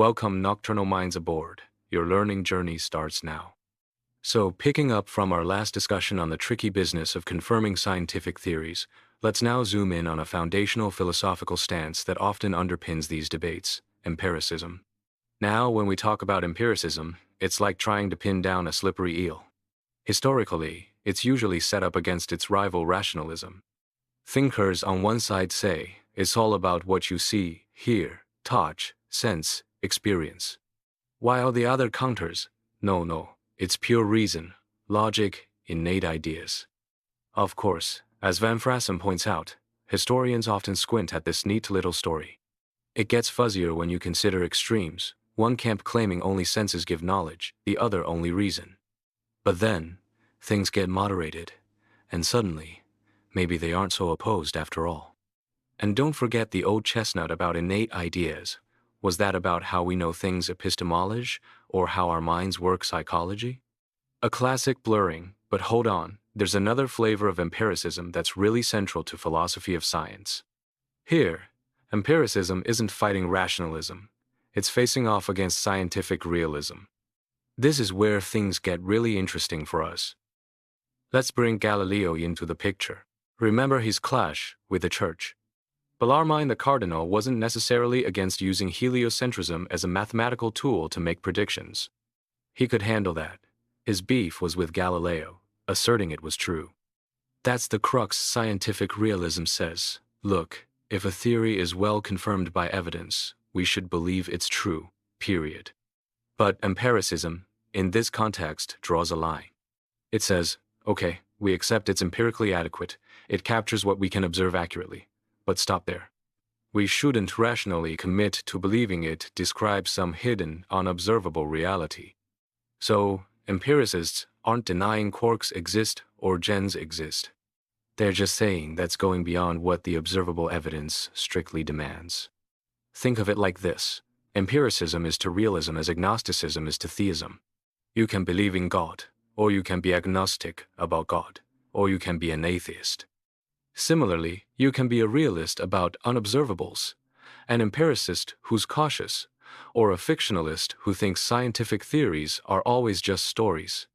Welcome, nocturnal minds, aboard. Your learning journey starts now. So, picking up from our last discussion on the tricky business of confirming scientific theories, let's now zoom in on a foundational philosophical stance that often underpins these debates: empiricism. Now, when we talk about empiricism, it's like trying to pin down a slippery eel. Historically, it's usually set up against its rival rationalism. Thinkers on one side say it's all about what you see, hear, touch, sense, experience. While the other counters, no, it's pure reason, logic, innate ideas. Of course, as Van Fraassen points out, historians often squint at this neat little story. It gets fuzzier when you consider extremes, one camp claiming only senses give knowledge, the other only reason. But then, things get moderated, and suddenly, maybe they aren't so opposed after all. And don't forget the old chestnut about innate ideas. Was that about how we know things epistemology, or how our minds work psychology? A classic blurring, but hold on, there's another flavor of empiricism that's really central to philosophy of science. Here, empiricism isn't fighting rationalism, it's facing off against scientific realism. This is where things get really interesting for us. Let's bring Galileo into the picture. Remember his clash with the church. Bellarmine the Cardinal wasn't necessarily against using heliocentrism as a mathematical tool to make predictions. He could handle that. His beef was with Galileo, asserting it was true. That's the crux. Scientific realism says, look, if a theory is well confirmed by evidence, we should believe it's true, period. But empiricism, in this context, draws a line. It says, okay, we accept it's empirically adequate, it captures what we can observe accurately. But stop there. We shouldn't rationally commit to believing it describes some hidden, unobservable reality. So, empiricists aren't denying quarks exist or gens exist. They're just saying that's going beyond what the observable evidence strictly demands. Think of it like this. Empiricism is to realism as agnosticism is to theism. You can believe in God, or you can be agnostic about God, or you can be an atheist. Similarly, you can be a realist about unobservables, an empiricist who's cautious, or a fictionalist who thinks scientific theories are always just stories,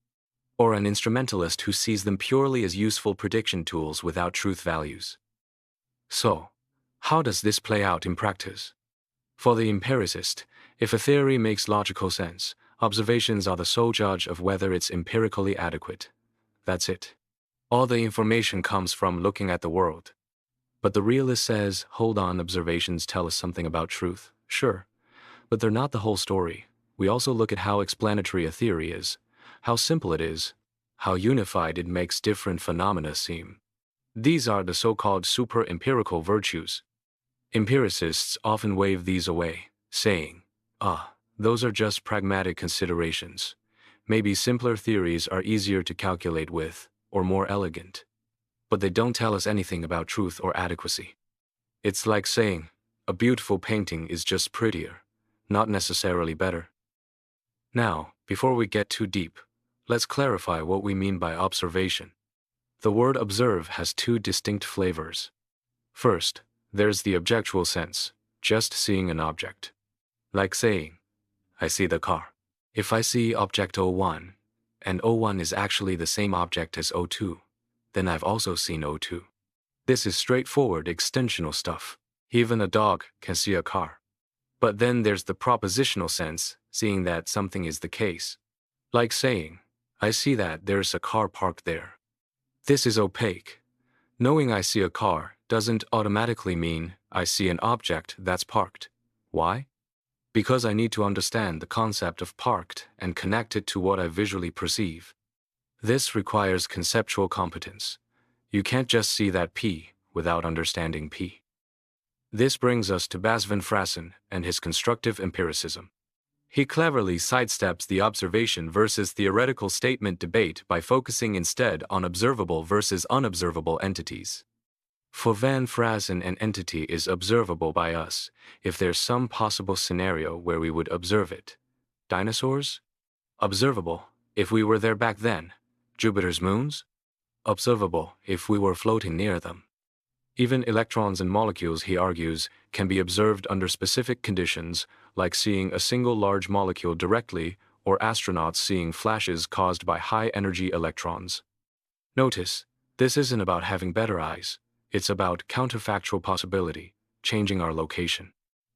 or an instrumentalist who sees them purely as useful prediction tools without truth values. So, how does this play out in practice? For the empiricist, if a theory makes logical sense, observations are the sole judge of whether it's empirically adequate. That's it. All the information comes from looking at the world. But the realist says, hold on, observations tell us something about truth, sure, but they're not the whole story. We also look at how explanatory a theory is, how simple it is, how unified it makes different phenomena seem. These are the so-called super-empirical virtues. Empiricists often wave these away, saying, those are just pragmatic considerations. Maybe simpler theories are easier to calculate with, or more elegant. But they don't tell us anything about truth or adequacy. It's like saying, a beautiful painting is just prettier, not necessarily better. Now, before we get too deep, let's clarify what we mean by observation. The word observe has two distinct flavors. First, there's the objectual sense, just seeing an object. Like saying, I see the car. If I see object O1, and O1 is actually the same object as O2, then I've also seen O2. This is straightforward extensional stuff. Even a dog can see a car. But then there's the propositional sense, seeing that something is the case. Like saying, I see that there's a car parked there. This is opaque. Knowing I see a car doesn't automatically mean I see an object that's parked. Why? Because I need to understand the concept of parked and connect it to what I visually perceive. This requires conceptual competence. You can't just see that P without understanding P. This brings us to Van Fraassen and his constructive empiricism. He cleverly sidesteps the observation versus theoretical statement debate by focusing instead on observable versus unobservable entities. For Van Fraassen, an entity is observable by us if there's some possible scenario where we would observe it. Dinosaurs? Observable, if we were there back then. Jupiter's moons? Observable, if we were floating near them. Even electrons and molecules, he argues, can be observed under specific conditions, like seeing a single large molecule directly, or astronauts seeing flashes caused by high-energy electrons. Notice, this isn't about having better eyes, it's about counterfactual possibility, changing our location.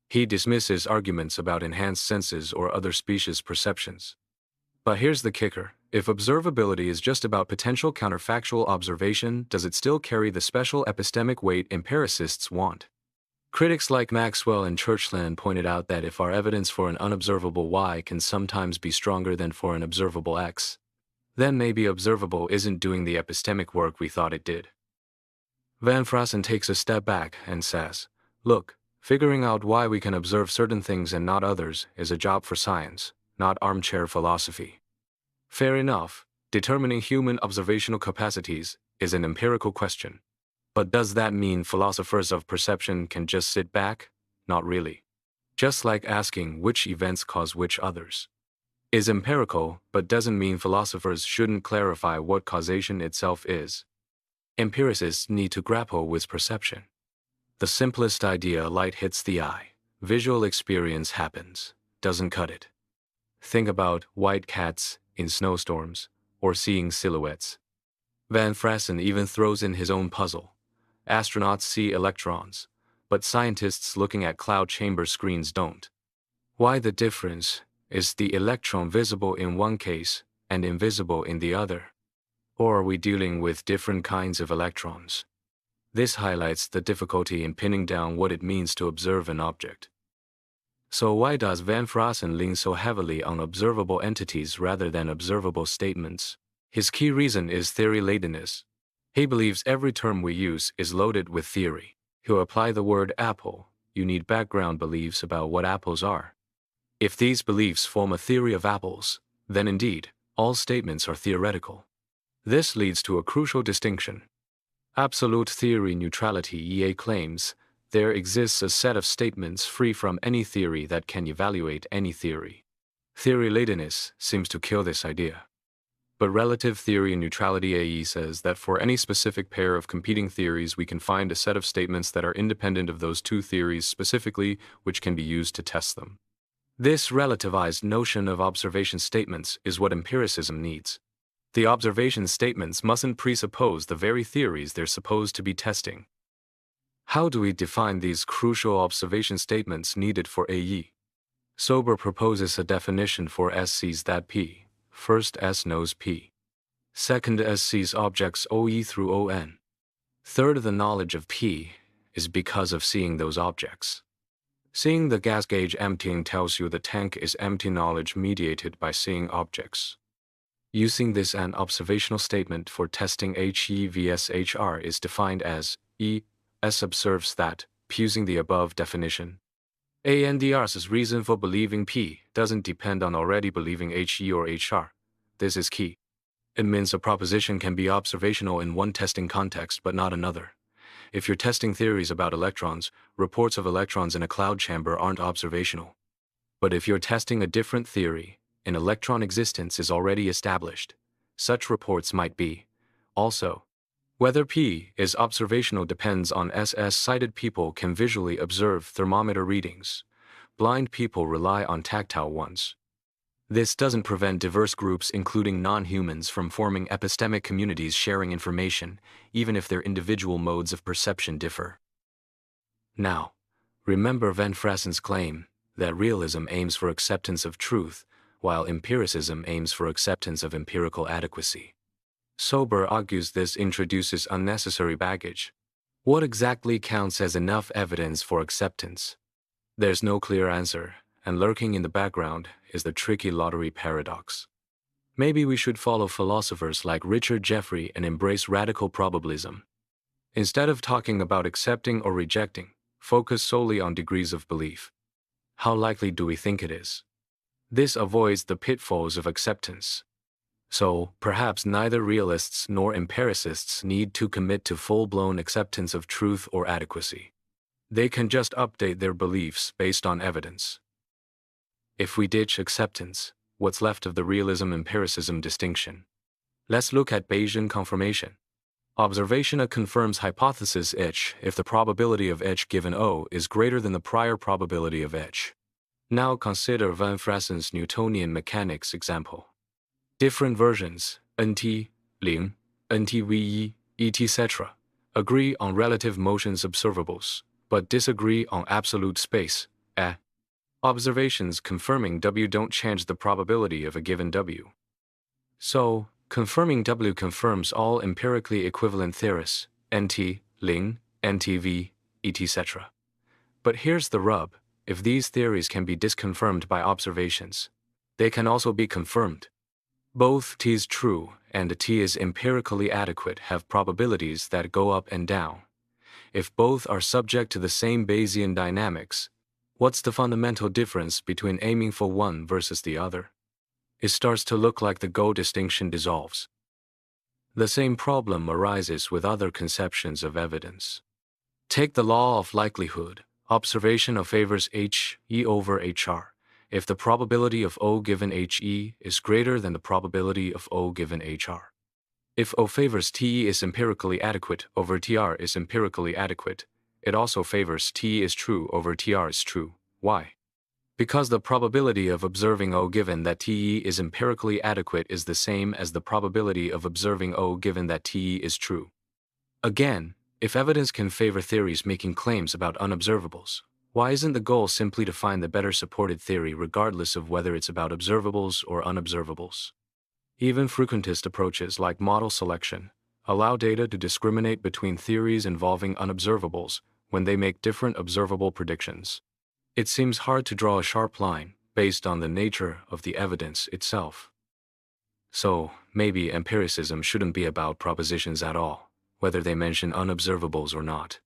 He dismisses arguments about enhanced senses or other species perceptions. But here's the kicker. If observability is just about potential counterfactual observation, does it still carry the special epistemic weight empiricists want? Critics like Maxwell and Churchland pointed out that if our evidence for an unobservable Y can sometimes be stronger than for an observable X, then maybe observable isn't doing the epistemic work we thought it did. Van Fraassen takes a step back and says, look, figuring out why we can observe certain things and not others is a job for science, not armchair philosophy. Fair enough, determining human observational capacities is an empirical question. But does that mean philosophers of perception can just sit back? Not really. Just like asking which events cause which others is empirical, but doesn't mean philosophers shouldn't clarify what causation itself is. Empiricists need to grapple with perception. The simplest idea, light hits the eye, visual experience happens, doesn't cut it. Think about white cats in snowstorms, or seeing silhouettes. Van Fraassen even throws in his own puzzle. Astronauts see electrons, but scientists looking at cloud chamber screens don't. Why the difference? Is the electron visible in one case and invisible in the other? Or are we dealing with different kinds of electrons? This highlights the difficulty in pinning down what it means to observe an object. So why does Van Fraassen lean so heavily on observable entities rather than observable statements? His key reason is theory-ladenness. He believes every term we use is loaded with theory. To apply the word apple, you need background beliefs about what apples are. If these beliefs form a theory of apples, then indeed, all statements are theoretical. This leads to a crucial distinction. Absolute theory neutrality EA claims there exists a set of statements free from any theory that can evaluate any theory. Theory-ladenness seems to kill this idea. But relative theory neutrality AE says that for any specific pair of competing theories we can find a set of statements that are independent of those two theories specifically, which can be used to test them. This relativized notion of observation statements is what empiricism needs. The observation statements mustn't presuppose the very theories they're supposed to be testing. How do we define these crucial observation statements needed for AE? Sober proposes a definition for S sees that P. First, S knows P. Second, S sees objects OE through ON. Third, the knowledge of P is because of seeing those objects. Seeing the gas gauge emptying tells you the tank is empty. Knowledge mediated by seeing objects. Using this, an observational statement for testing HE vs HR is defined as E. S observes that, P. Using the above definition, ANDR's reason for believing P doesn't depend on already believing HE or HR. This is key. It means a proposition can be observational in one testing context but not another. If you're testing theories about electrons, reports of electrons in a cloud chamber aren't observational. But if you're testing a different theory, an electron existence is already established. Such reports might be. Also, whether P is observational depends on SS. Sighted people can visually observe thermometer readings. Blind people rely on tactile ones. This doesn't prevent diverse groups, including non-humans, from forming epistemic communities sharing information, even if their individual modes of perception differ. Now, remember Van Fraassen's claim that realism aims for acceptance of truth, while empiricism aims for acceptance of empirical adequacy. Sober argues this introduces unnecessary baggage. What exactly counts as enough evidence for acceptance? There's no clear answer, and lurking in the background is the tricky lottery paradox. Maybe we should follow philosophers like Richard Jeffrey and embrace radical probabilism. Instead of talking about accepting or rejecting, focus solely on degrees of belief. How likely do we think it is? This avoids the pitfalls of acceptance. So, perhaps neither realists nor empiricists need to commit to full-blown acceptance of truth or adequacy. They can just update their beliefs based on evidence. If we ditch acceptance, what's left of the realism-empiricism distinction? Let's look at Bayesian confirmation. Observation A confirms hypothesis H if the probability of H given O is greater than the prior probability of H. Now consider van Fraassen's Newtonian mechanics example. Different versions, NT, Ling, NTVE, etc., agree on relative motions observables, but disagree on absolute space, A. Observations confirming W don't change the probability of a given W. So, confirming W confirms all empirically equivalent theories, NT, Ling, NTV, etc. But here's the rub: if these theories can be disconfirmed by observations, they can also be confirmed. Both T is true and T is empirically adequate have probabilities that go up and down. If both are subject to the same Bayesian dynamics, what's the fundamental difference between aiming for one versus the other? It starts to look like the goal distinction dissolves. The same problem arises with other conceptions of evidence. Take the law of likelihood. Observation favors HE over HR if the probability of O given HE is greater than the probability of O given HR. If O favors TE is empirically adequate over TR is empirically adequate, it also favors TE is true over TR is true. Why? Because the probability of observing O given that TE is empirically adequate is the same as the probability of observing O given that TE is true. Again, if evidence can favor theories making claims about unobservables, why isn't the goal simply to find the better supported theory regardless of whether it's about observables or unobservables? Even frequentist approaches like modal selection allow data to discriminate between theories involving unobservables when they make different observable predictions. It seems hard to draw a sharp line based on the nature of the evidence itself. So, maybe empiricism shouldn't be about propositions at all, whether they mention unobservables or not.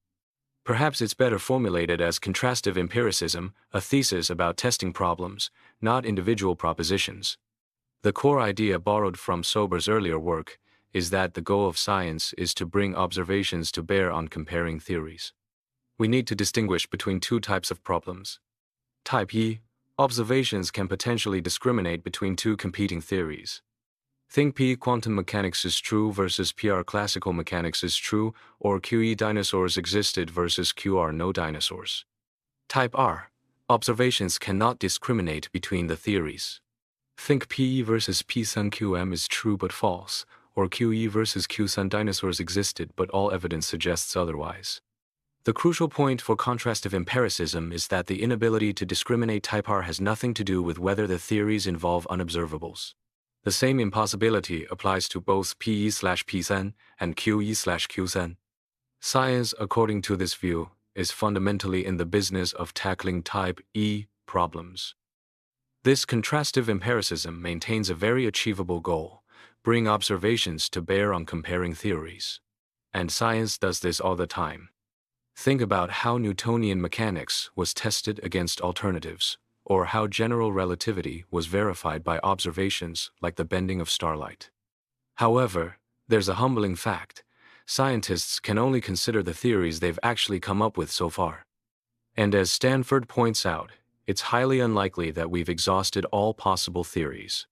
Perhaps it's better formulated as contrastive empiricism, a thesis about testing problems, not individual propositions. The core idea borrowed from Sober's earlier work is that the goal of science is to bring observations to bear on comparing theories. We need to distinguish between two types of problems. Type E, observations can potentially discriminate between two competing theories. Think P quantum mechanics is true versus PR classical mechanics is true, or QE dinosaurs existed versus QR no dinosaurs. Type R, observations cannot discriminate between the theories. Think PE versus P sun QM is true but false, or QE versus Q sun dinosaurs existed but all evidence suggests otherwise. The crucial point for contrastive empiricism is that the inability to discriminate type R has nothing to do with whether the theories involve unobservables. The same impossibility applies to both PE/P-SEN and QE/Q-SEN. Science, according to this view, is fundamentally in the business of tackling type E problems. This contrastive empiricism maintains a very achievable goal: bring observations to bear on comparing theories. And science does this all the time. Think about how Newtonian mechanics was tested against alternatives, or how general relativity was verified by observations like the bending of starlight. However, there's a humbling fact: scientists can only consider the theories they've actually come up with so far. And as Stanford points out, it's highly unlikely that we've exhausted all possible theories.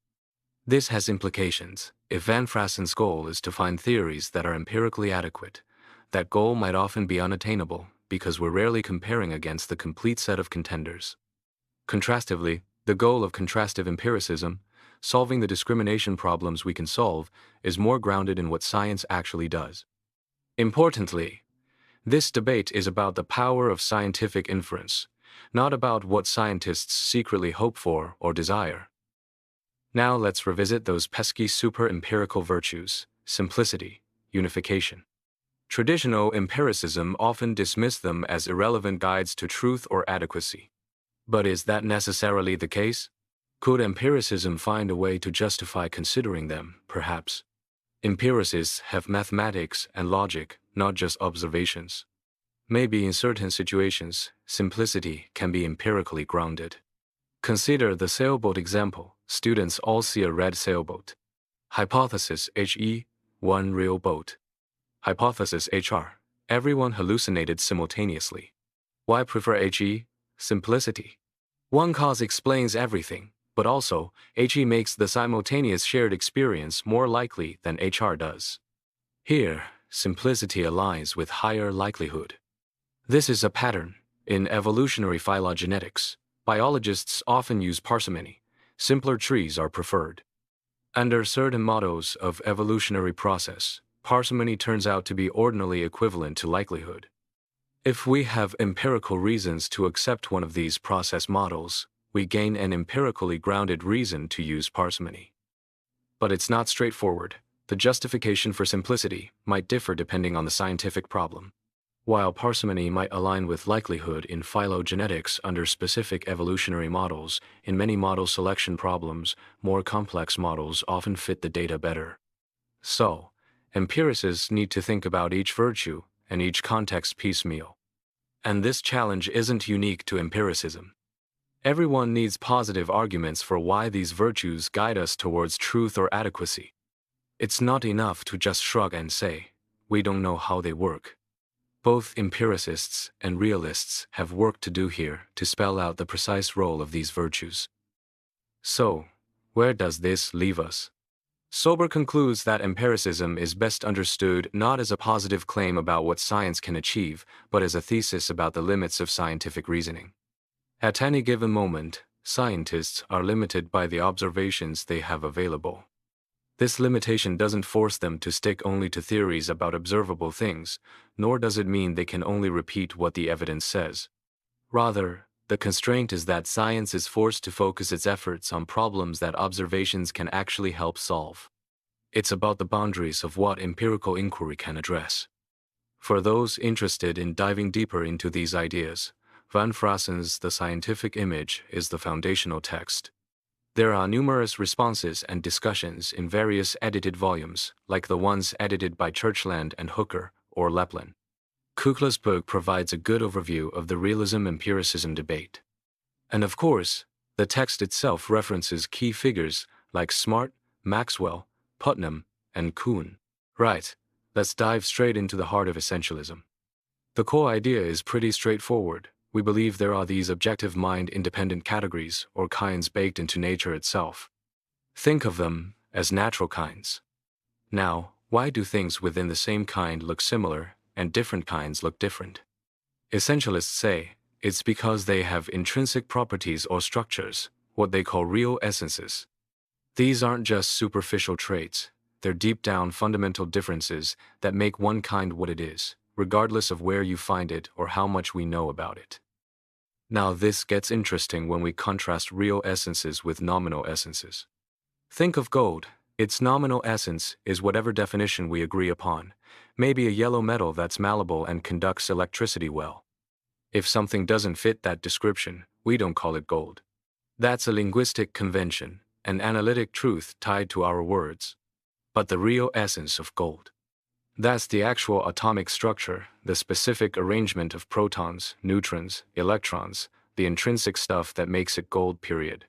This has implications. If van Fraassen's goal is to find theories that are empirically adequate, that goal might often be unattainable because we're rarely comparing against the complete set of contenders. Contrastively, the goal of contrastive empiricism, solving the discrimination problems we can solve, is more grounded in what science actually does. Importantly, this debate is about the power of scientific inference, not about what scientists secretly hope for or desire. Now let's revisit those pesky super-empirical virtues: simplicity, unification. Traditional empiricism often dismissed them as irrelevant guides to truth or adequacy. But is that necessarily the case? Could empiricism find a way to justify considering them, perhaps? Empiricists have mathematics and logic, not just observations. Maybe in certain situations, simplicity can be empirically grounded. Consider the sailboat example. Students all see a red sailboat. Hypothesis HE, one real boat. Hypothesis HR, everyone hallucinated simultaneously. Why prefer HE? Simplicity. One cause explains everything, but also, HE makes the simultaneous shared experience more likely than HR does. Here, simplicity aligns with higher likelihood. This is a pattern in evolutionary phylogenetics. Biologists often use parsimony. Simpler trees are preferred. Under certain models of evolutionary process, parsimony turns out to be ordinally equivalent to likelihood. If we have empirical reasons to accept one of these process models, we gain an empirically grounded reason to use parsimony. But it's not straightforward. The justification for simplicity might differ depending on the scientific problem. While parsimony might align with likelihood in phylogenetics under specific evolutionary models, in many model selection problems, more complex models often fit the data better. So, empiricists need to think about each virtue and each context piecemeal. And this challenge isn't unique to empiricism. Everyone needs positive arguments for why these virtues guide us towards truth or adequacy. It's not enough to just shrug and say, we don't know how they work. Both empiricists and realists have work to do here to spell out the precise role of these virtues. So, where does this leave us? Sober concludes that empiricism is best understood not as a positive claim about what science can achieve, but as a thesis about the limits of scientific reasoning. At any given moment, scientists are limited by the observations they have available. This limitation doesn't force them to stick only to theories about observable things, nor does it mean they can only repeat what the evidence says. Rather, the constraint is that science is forced to focus its efforts on problems that observations can actually help solve. It's about the boundaries of what empirical inquiry can address. For those interested in diving deeper into these ideas, Van Fraassen's The Scientific Image is the foundational text. There are numerous responses and discussions in various edited volumes, like the ones edited by Churchland and Hooker or Leplin. Kukla's book provides a good overview of the realism-empiricism debate. And of course, the text itself references key figures like Smart, Maxwell, Putnam, and Kuhn. Right, let's dive straight into the heart of essentialism. The core idea is pretty straightforward. We believe there are these objective mind-independent categories or kinds baked into nature itself. Think of them as natural kinds. Now, why do things within the same kind look similar and different kinds look different? Essentialists say it's because they have intrinsic properties or structures, what they call real essences. These aren't just superficial traits, they're deep-down fundamental differences that make one kind what it is, regardless of where you find it or how much we know about it. Now this gets interesting when we contrast real essences with nominal essences. Think of gold. Its nominal essence is whatever definition we agree upon, maybe a yellow metal that's malleable and conducts electricity well. If something doesn't fit that description, we don't call it gold. That's a linguistic convention, an analytic truth tied to our words. But the real essence of gold, that's the actual atomic structure, the specific arrangement of protons, neutrons, electrons, the intrinsic stuff that makes it gold, period.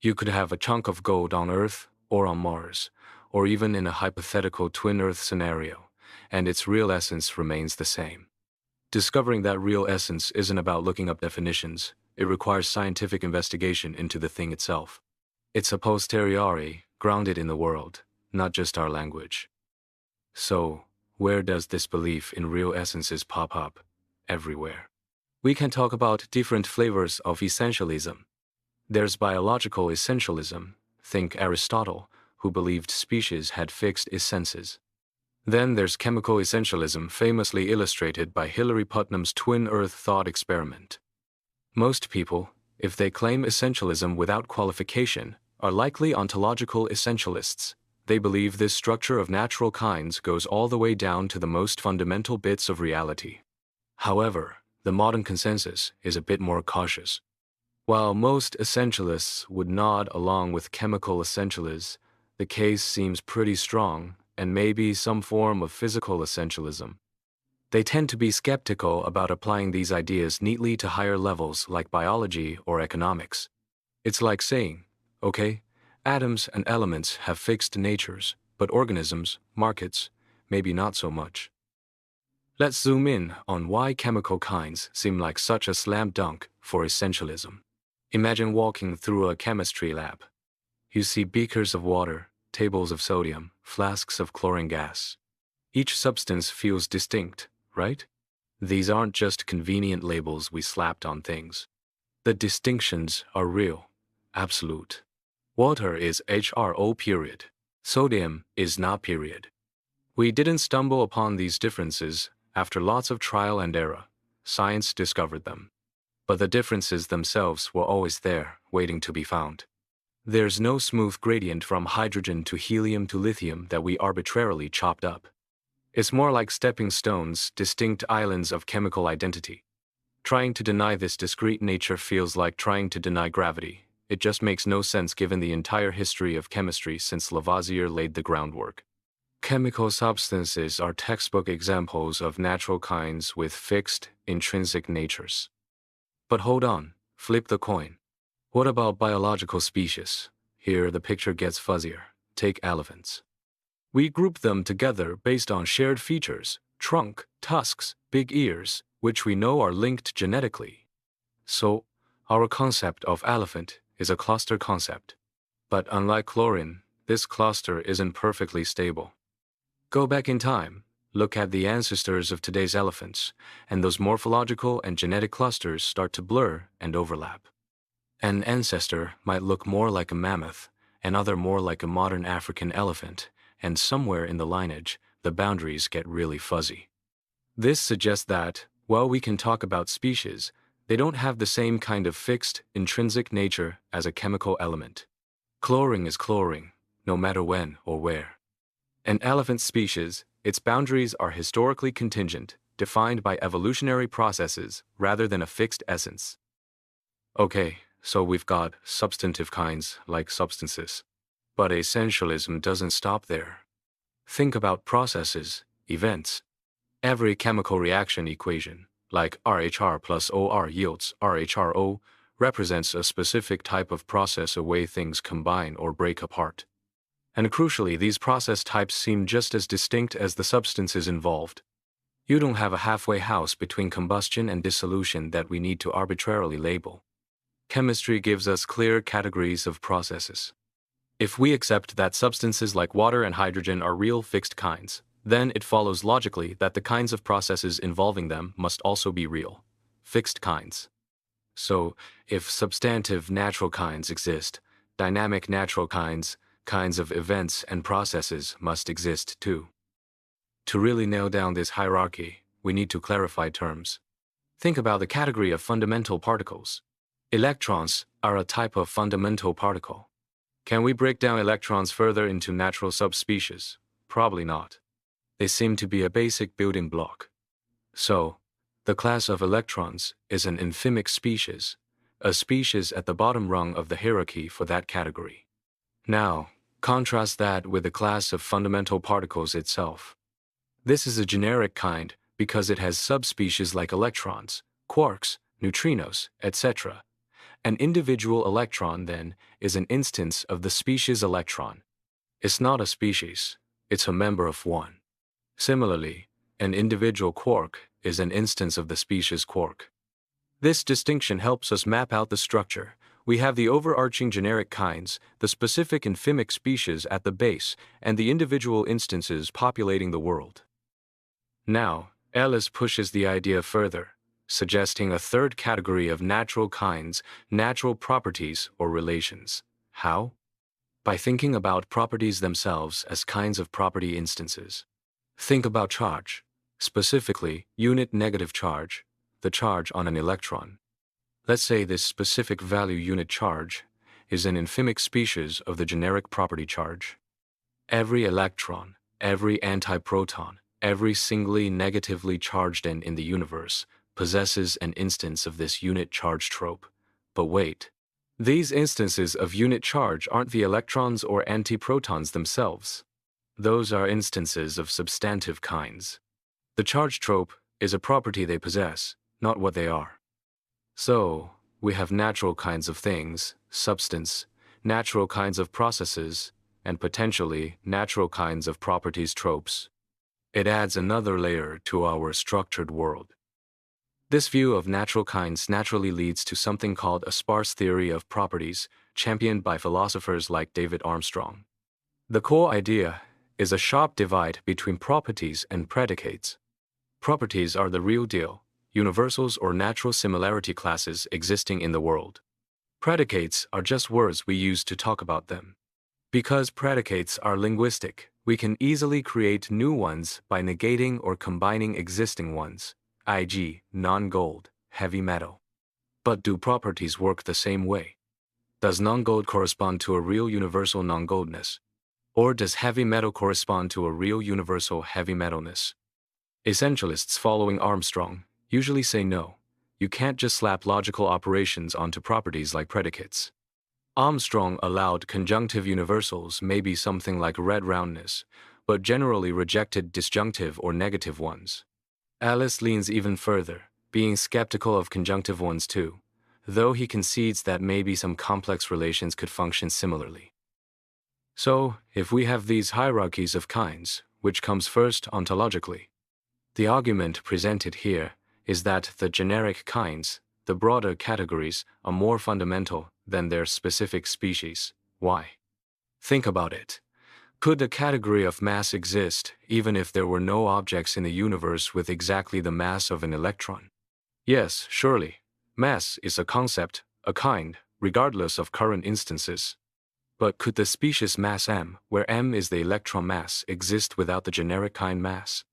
You could have a chunk of gold on Earth or on Mars, or even in a hypothetical twin Earth scenario, and its real essence remains the same. Discovering that real essence isn't about looking up definitions, it requires scientific investigation into the thing itself. It's a posteriori, grounded in the world, not just our language. So, where does this belief in real essences pop up? Everywhere. We can talk about different flavors of essentialism. There's biological essentialism, think Aristotle, who believed species had fixed essences. Then there's chemical essentialism, famously illustrated by Hilary Putnam's twin Earth thought experiment. Most people, if they claim essentialism without qualification, are likely ontological essentialists. They believe this structure of natural kinds goes all the way down to the most fundamental bits of reality. However, the modern consensus is a bit more cautious. While most essentialists would nod along with chemical essentialists, the case seems pretty strong, and maybe some form of physical essentialism. They tend to be skeptical about applying these ideas neatly to higher levels like biology or economics. It's like saying, okay, atoms and elements have fixed natures, but organisms, markets, maybe not so much. Let's zoom in on why chemical kinds seem like such a slam dunk for essentialism. Imagine walking through a chemistry lab. You see beakers of water, tables of sodium, flasks of chlorine gas. Each substance feels distinct, right? These aren't just convenient labels we slapped on things. The distinctions are real, absolute. Water is HRO period. Sodium is not period. We didn't stumble upon these differences after lots of trial and error. Science discovered them. But the differences themselves were always there, waiting to be found. There's no smooth gradient from hydrogen to helium to lithium that we arbitrarily chopped up. It's more like stepping stones, distinct islands of chemical identity. Trying to deny this discrete nature feels like trying to deny gravity. It just makes no sense given the entire history of chemistry since Lavoisier laid the groundwork. Chemical substances are textbook examples of natural kinds with fixed, intrinsic natures. But hold on, flip the coin. What about biological species? Here the picture gets fuzzier. Take elephants. We group them together based on shared features, trunk, tusks, big ears, which we know are linked genetically. So, our concept of elephant is a cluster concept. But unlike chlorine, this cluster isn't perfectly stable. Go back in time, look at the ancestors of today's elephants, and those morphological and genetic clusters start to blur and overlap. An ancestor might look more like a mammoth, another more like a modern African elephant, and somewhere in the lineage, the boundaries get really fuzzy. This suggests that, while we can talk about species, they don't have the same kind of fixed, intrinsic nature as a chemical element. Chlorine is chlorine, no matter when or where. An elephant species, its boundaries are historically contingent, defined by evolutionary processes rather than a fixed essence. Okay, so we've got substantive kinds like substances. But essentialism doesn't stop there. Think about processes, events. Every chemical reaction equation, like RHR plus OR yields RHRO, represents a specific type of process, a way things combine or break apart. And crucially, these process types seem just as distinct as the substances involved. You don't have a halfway house between combustion and dissolution that we need to arbitrarily label. Chemistry gives us clear categories of processes. If we accept that substances like water and hydrogen are real fixed kinds, then it follows logically that the kinds of processes involving them must also be real, fixed kinds. So, if substantive natural kinds exist, dynamic natural kinds of events and processes must exist too. To really nail down this hierarchy, we need to clarify terms. Think about the category of fundamental particles. Electrons are a type of fundamental particle. Can we break down electrons further into natural subspecies? Probably not. They seem to be a basic building block. So, the class of electrons is an infimic species, a species at the bottom rung of the hierarchy for that category. Now, contrast that with the class of fundamental particles itself. This is a generic kind because it has subspecies like electrons, quarks, neutrinos, etc. An individual electron, then, is an instance of the species electron. It's not a species, it's a member of one. Similarly, an individual quark is an instance of the species quark. This distinction helps us map out the structure. We have the overarching generic kinds, the specific infimic species at the base, and the individual instances populating the world. Now, Ellis pushes the idea further, suggesting a third category of natural kinds, natural properties or relations. How? By thinking about properties themselves as kinds of property instances. Think about charge, specifically unit negative charge, the charge on an electron. Let's say this specific value unit charge is an infimic species of the generic property charge. Every electron, every antiproton, every singly negatively charged in the universe possesses an instance of this unit charge trope. But wait, these instances of unit charge aren't the electrons or antiprotons themselves. Those are instances of substantive kinds. The charge trope is a property they possess, not what they are. So, we have natural kinds of things, substance, natural kinds of processes, and potentially natural kinds of properties tropes. It adds another layer to our structured world. This view of natural kinds naturally leads to something called a sparse theory of properties, championed by philosophers like David Armstrong. The core idea is a sharp divide between properties and predicates. Properties are the real deal, universals or natural similarity classes existing in the world. Predicates are just words we use to talk about them. Because predicates are linguistic, we can easily create new ones by negating or combining existing ones, e.g., non-gold, heavy metal. But do properties work the same way? Does non-gold correspond to a real universal non-goldness? Or does heavy metal correspond to a real universal heavy metalness? Essentialists following Armstrong usually say no. You can't just slap logical operations onto properties like predicates. Armstrong allowed conjunctive universals, maybe something like red roundness, but generally rejected disjunctive or negative ones. Alice leans even further, being skeptical of conjunctive ones too, though he concedes that maybe some complex relations could function similarly. So, if we have these hierarchies of kinds, which comes first ontologically? The argument presented here is that the generic kinds, the broader categories, are more fundamental than their specific species. Why? Think about it. Could a category of mass exist even if there were no objects in the universe with exactly the mass of an electron? Yes, surely. Mass is a concept, a kind, regardless of current instances. But could the species mass m, where m is the electron mass, exist without the generic kind mass?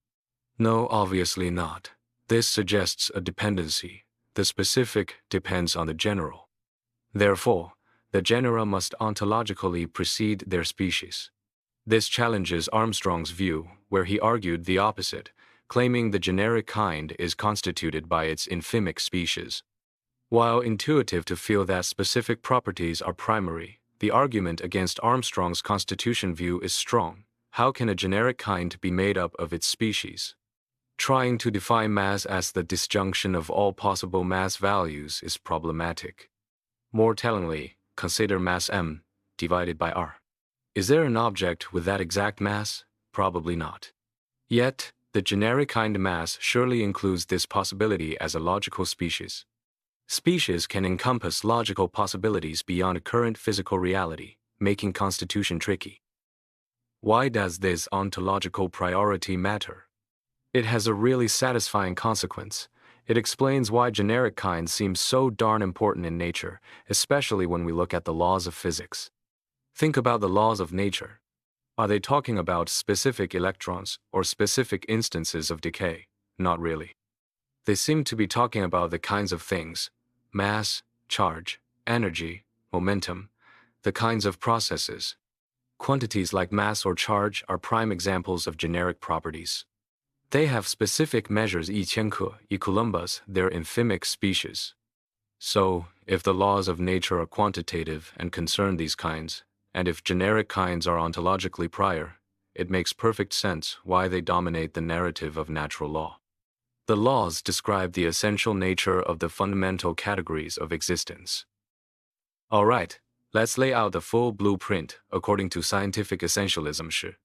No, obviously not. This suggests a dependency. The specific depends on the general. Therefore, the genera must ontologically precede their species. This challenges Armstrong's view, where he argued the opposite, claiming the generic kind is constituted by its infimic species. While intuitive to feel that specific properties are primary, the argument against Armstrong's constitution view is strong. How can a generic kind be made up of its species? Trying to define mass as the disjunction of all possible mass values is problematic. More tellingly, consider mass m divided by r. Is there an object with that exact mass? Probably not. Yet, the generic kind mass surely includes this possibility as a logical species. Species can encompass logical possibilities beyond current physical reality, making constitution tricky. Why does this ontological priority matter? It has a really satisfying consequence. It explains why generic kinds seem so darn important in nature, especially when we look at the laws of physics. Think about the laws of nature. Are they talking about specific electrons or specific instances of decay? Not really. They seem to be talking about the kinds of things, mass, charge, energy, momentum, the kinds of processes. Quantities like mass or charge are prime examples of generic properties. They have specific measures 1,000 克 columbus, their infimic species. So, if the laws of nature are quantitative and concern these kinds, and if generic kinds are ontologically prior, it makes perfect sense why they dominate the narrative of natural law. The laws describe the essential nature of the fundamental categories of existence. All right, let's lay out the full blueprint according to scientific essentialism.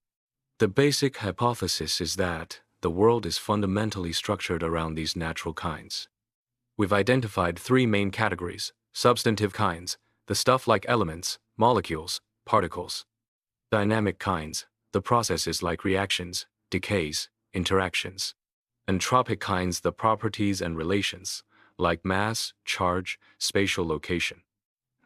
The basic hypothesis is that the world is fundamentally structured around these natural kinds. We've identified three main categories: substantive kinds, the stuff like elements, molecules, particles; dynamic kinds, the processes like reactions, decays, interactions; and tropic kinds, the properties and relations, like mass, charge, spatial location.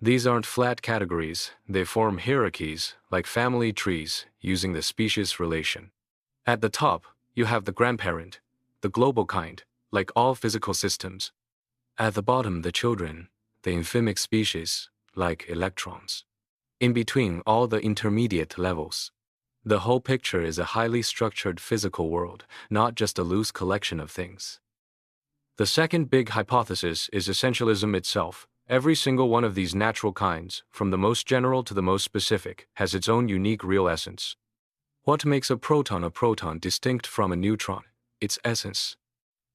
These aren't flat categories, they form hierarchies, like family trees, using the species relation. At the top, you have the grandparent, the global kind, like all physical systems. At the bottom, the children, the infimic species, like electrons. In between, all the intermediate levels. The whole picture is a highly structured physical world, not just a loose collection of things. The second big hypothesis is essentialism itself. Every single one of these natural kinds, from the most general to the most specific, has its own unique real essence. What makes a proton distinct from a neutron? Its essence.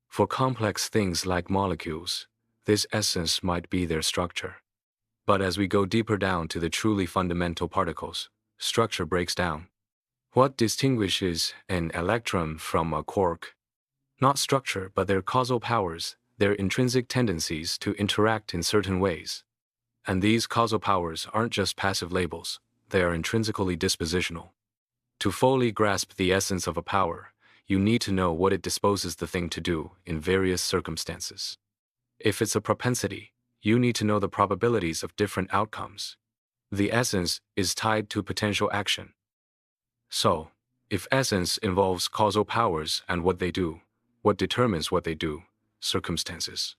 For complex things like molecules, this essence might be their structure. But as we go deeper down to the truly fundamental particles, structure breaks down. What distinguishes an electron from a quark? Not structure, but their causal powers, their intrinsic tendencies to interact in certain ways. And these causal powers aren't just passive labels, they are intrinsically dispositional. To fully grasp the essence of a power, you need to know what it disposes the thing to do in various circumstances. If it's a propensity, you need to know the probabilities of different outcomes. The essence is tied to potential action. So, if essence involves causal powers and what they do, what determines what they do? Circumstances.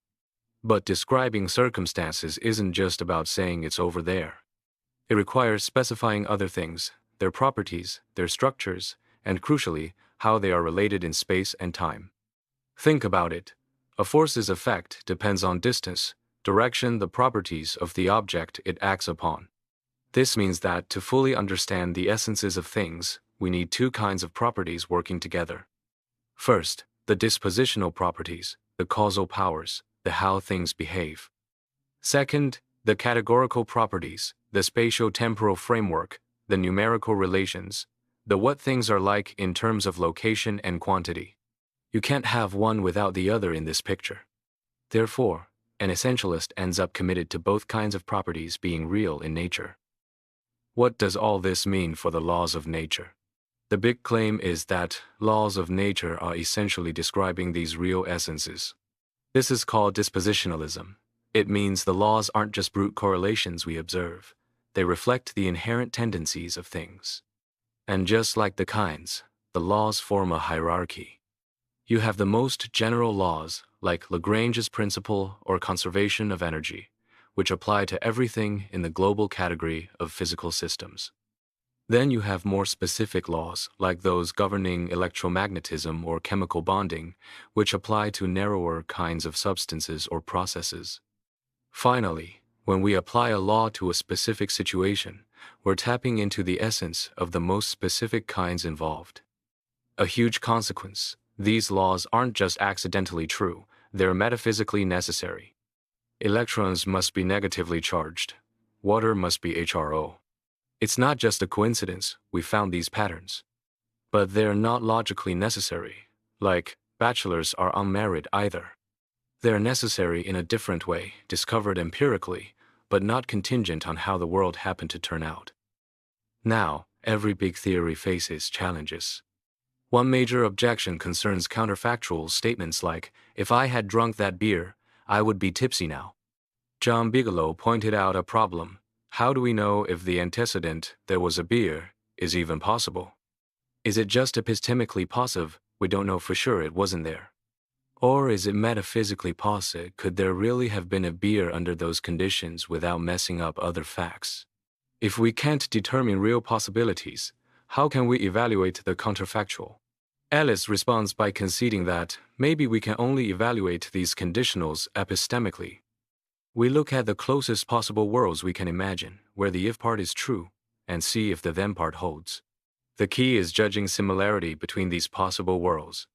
But describing circumstances isn't just about saying it's over there. It requires specifying other things, their properties, their structures, and crucially, how they are related in space and time. Think about it. A force's effect depends on distance, direction, the properties of the object it acts upon. This means that to fully understand the essences of things, we need two kinds of properties working together. First, the dispositional properties, the causal powers, the how things behave. Second, the categorical properties, the spatio-temporal framework, the numerical relations, the what things are like in terms of location and quantity. You can't have one without the other in this picture. Therefore, an essentialist ends up committed to both kinds of properties being real in nature. What does all this mean for the laws of nature? The big claim is that laws of nature are essentially describing these real essences. This is called dispositionalism. It means the laws aren't just brute correlations we observe. They reflect the inherent tendencies of things. And just like the kinds, the laws form a hierarchy. You have the most general laws, like Lagrange's principle or conservation of energy, which apply to everything in the global category of physical systems. Then you have more specific laws, like those governing electromagnetism or chemical bonding, which apply to narrower kinds of substances or processes. Finally, when we apply a law to a specific situation, we're tapping into the essence of the most specific kinds involved. A huge consequence: these laws aren't just accidentally true, they're metaphysically necessary. Electrons must be negatively charged. Water must be HRO. It's not just a coincidence we found these patterns. But they're not logically necessary, like bachelors are unmarried either. They're necessary in a different way, discovered empirically, but not contingent on how the world happened to turn out. Now, every big theory faces challenges. One major objection concerns counterfactual statements like, if I had drunk that beer, I would be tipsy now. John Bigelow pointed out a problem. How do we know if the antecedent, there was a beer, is even possible? Is it just epistemically positive, we don't know for sure it wasn't there? Or is it metaphysically positive, could there really have been a beer under those conditions without messing up other facts? If we can't determine real possibilities, how can we evaluate the counterfactual? Ellis responds by conceding that maybe we can only evaluate these conditionals epistemically. We look at the closest possible worlds we can imagine, where the if part is true, and see if the then part holds. The key is judging similarity between these possible worlds.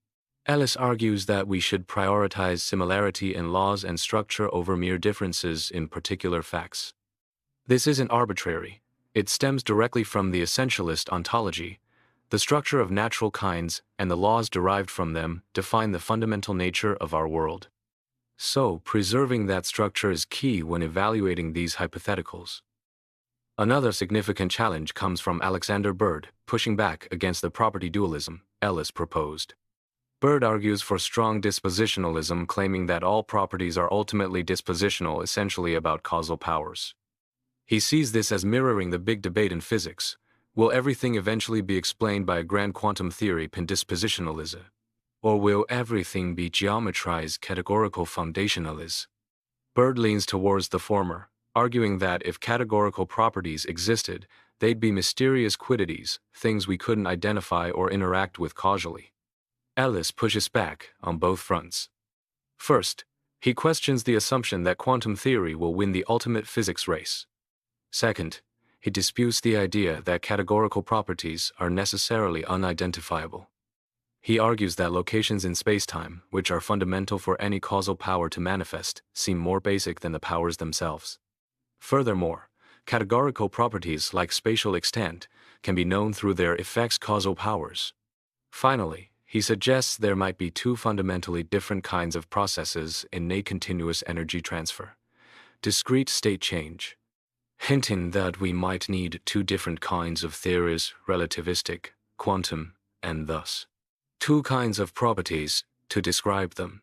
Ellis argues that we should prioritize similarity in laws and structure over mere differences in particular facts. This isn't arbitrary. It stems directly from the essentialist ontology. The structure of natural kinds and the laws derived from them define the fundamental nature of our world. So, preserving that structure is key when evaluating these hypotheticals. Another significant challenge comes from Alexander Bird, pushing back against the property dualism Ellis proposed. Bird argues for strong dispositionalism, claiming that all properties are ultimately dispositional, essentially about causal powers. He sees this as mirroring the big debate in physics. Will everything eventually be explained by a grand quantum theory, dispositionalism? Or will everything be geometrized categorical foundationalism? Bird leans towards the former, arguing that if categorical properties existed, they'd be mysterious quiddities, things we couldn't identify or interact with causally. Ellis pushes back on both fronts. First, he questions the assumption that quantum theory will win the ultimate physics race. Second, he disputes the idea that categorical properties are necessarily unidentifiable. He argues that locations in spacetime, which are fundamental for any causal power to manifest, seem more basic than the powers themselves. Furthermore, categorical properties like spatial extent can be known through their effects' causal powers. Finally, he suggests there might be two fundamentally different kinds of processes in innate continuous energy transfer: discrete state change, hinting that we might need two different kinds of theories, relativistic, quantum, and thus two kinds of properties to describe them.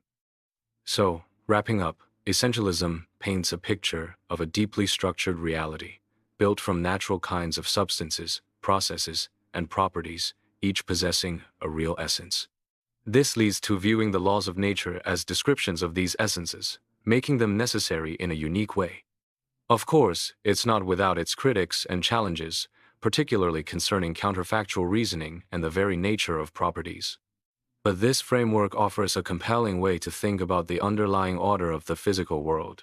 So, wrapping up, essentialism paints a picture of a deeply structured reality, built from natural kinds of substances, processes, and properties, each possessing a real essence. This leads to viewing the laws of nature as descriptions of these essences, making them necessary in a unique way. Of course, it's not without its critics and challenges, particularly concerning counterfactual reasoning and the very nature of properties. But this framework offers a compelling way to think about the underlying order of the physical world.